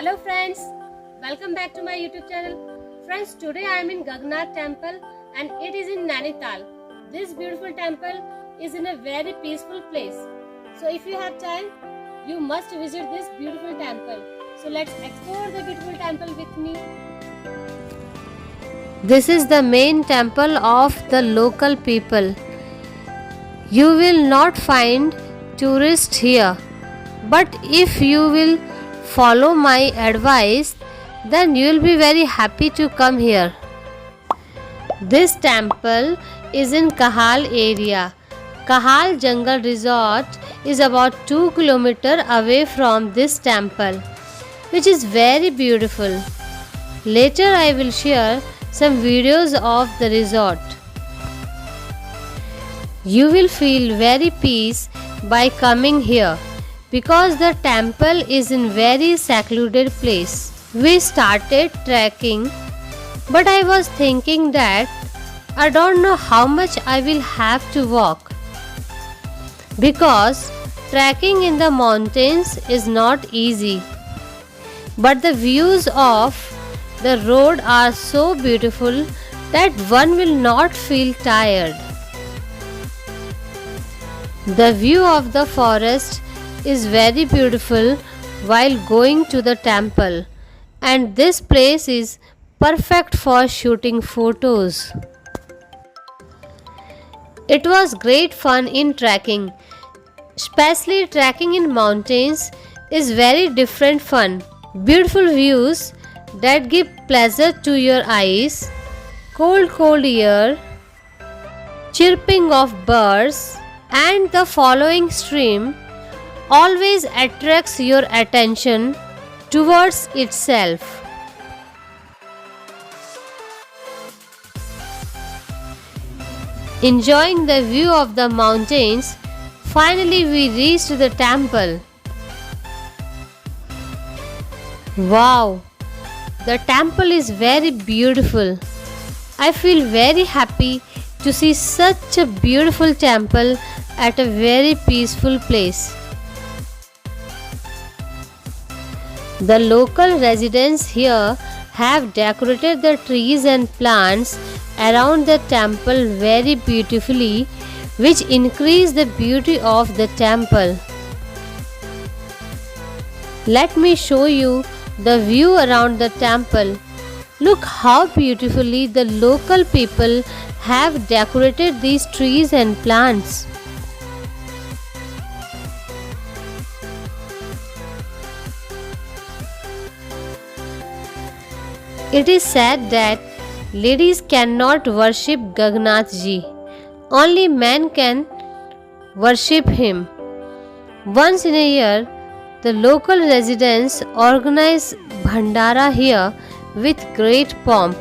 Hello friends, welcome back to my YouTube channel. Friends, today I am in Ganganath Temple and it is in Nanital. This beautiful temple is in a very peaceful place. So if you have time, you must visit this beautiful temple. So let's explore the beautiful temple with me. This is the main temple of the local people. You will not find tourists here. But if you will follow my advice, then you will be very happy to come here. This temple is in Kahal area. Kahal Jungle Resort is about 2 km away from this temple, which is very beautiful. Later I will share some videos of the resort. You will feel very peace by coming here, because the temple is in very secluded place. We started trekking, but I was thinking that I don't know how much I will have to walk, because trekking in the mountains is not easy. But the views of the road are so beautiful that one will not feel tired. The view of the forest is very beautiful while going to the temple, and this place is perfect for shooting photos. It was great fun in trekking. Especially trekking in mountains is very different fun. Beautiful views that give pleasure to your eyes, cold air, chirping of birds, and the following stream always attracts your attention towards itself. Enjoying the view of the mountains, finally we reached the temple. Wow! The temple is very beautiful. I feel very happy to see such a beautiful temple at a very peaceful place. The local residents here have decorated the trees and plants around the temple very beautifully, which increase the beauty of the temple. Let me show you the view around the temple. Look how beautifully the local people have decorated these trees and plants. It is said that ladies cannot worship Ganganath ji. Only men can worship him. Once in a year, the local residents organize bhandara here with great pomp.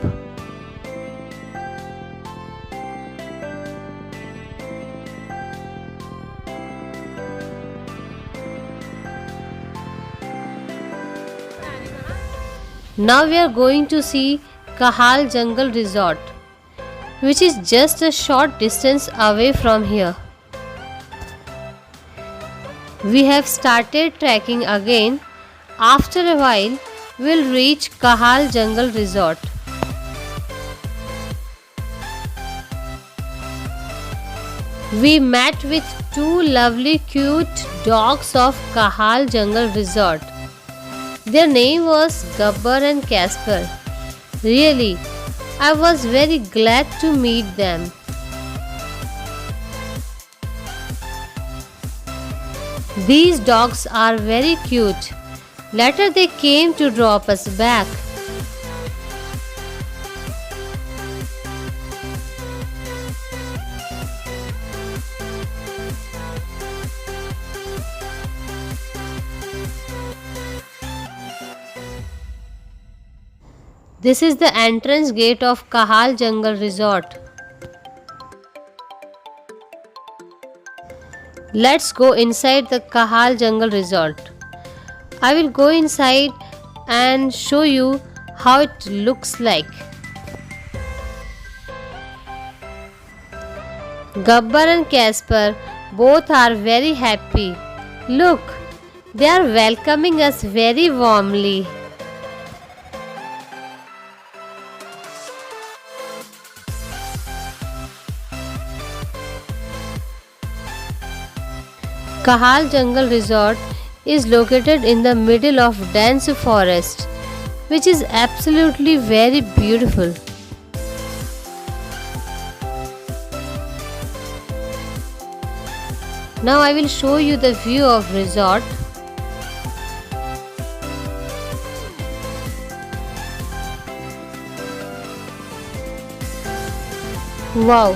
Now we are going to see Kahal Jungle Resort, which is just a short distance away from here. We have started trekking again. After a while, we'll reach Kahal Jungle Resort. We met with two lovely cute dogs of Kahal Jungle Resort. Their name was Gabbar and Casper. Really, I was very glad to meet them. These dogs are very cute. Later they came to drop us back. This is the entrance gate of Kahal Jungle Resort. Let's go inside the Kahal Jungle Resort. I will go inside and show you how it looks like. Gabbar and Casper both are very happy. Look, they are welcoming us very warmly. Kahal Jungle Resort is located in the middle of dense forest, which is absolutely very beautiful. Now I will show you the view of resort. Wow,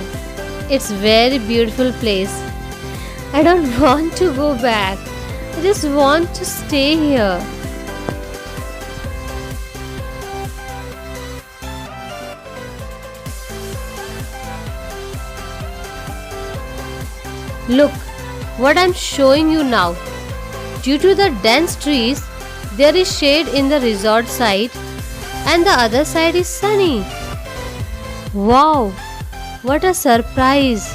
it's very beautiful place. I don't want to go back. I just want to stay here. Look what I'm showing you now. Due to the dense trees, there is shade in the resort side and the other side is sunny. Wow, what a surprise!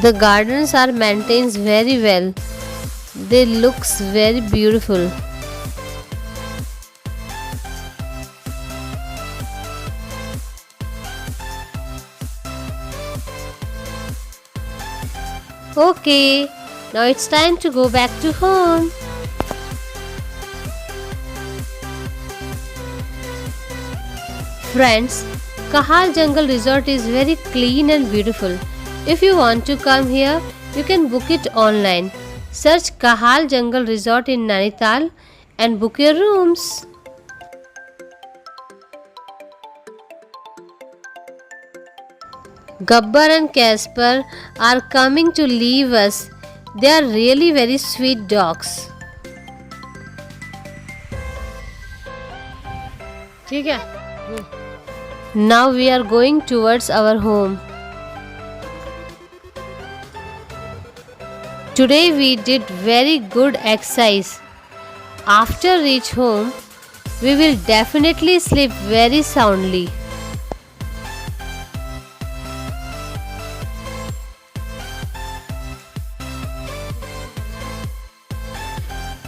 The gardens are maintained very well. They looks very beautiful. Okay, now it's time to go back to home. Friends, Kahal Jungle Resort is very clean and beautiful. If you want to come here, you can book it online. Search Kahal Jungle Resort in Nanital and book your rooms. Gabbar and Casper are coming to leave us. They are really very sweet dogs. ठीक है? Now we are going towards our home. Today we did very good exercise. After reach home, we will definitely sleep very soundly.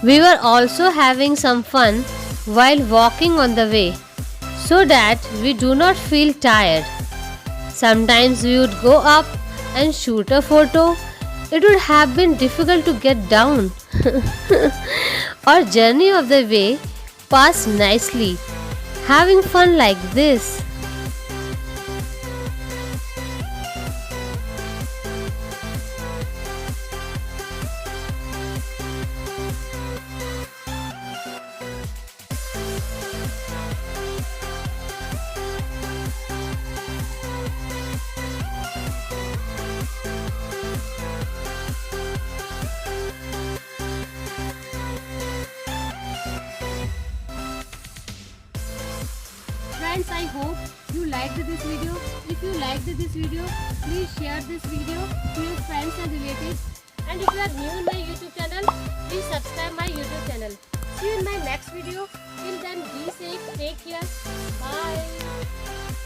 We were also having some fun while walking on the way so that we do not feel tired. Sometimes we would go up and shoot a photo. It would have been difficult to get down. Our journey of the way passed nicely, having fun like this. Friends, I hope you liked this video. If you liked this video, please share this video to your friends and relatives. And if you are new in my YouTube channel, please subscribe my YouTube channel. See you in my next video. Till then, be safe. Take care. Bye.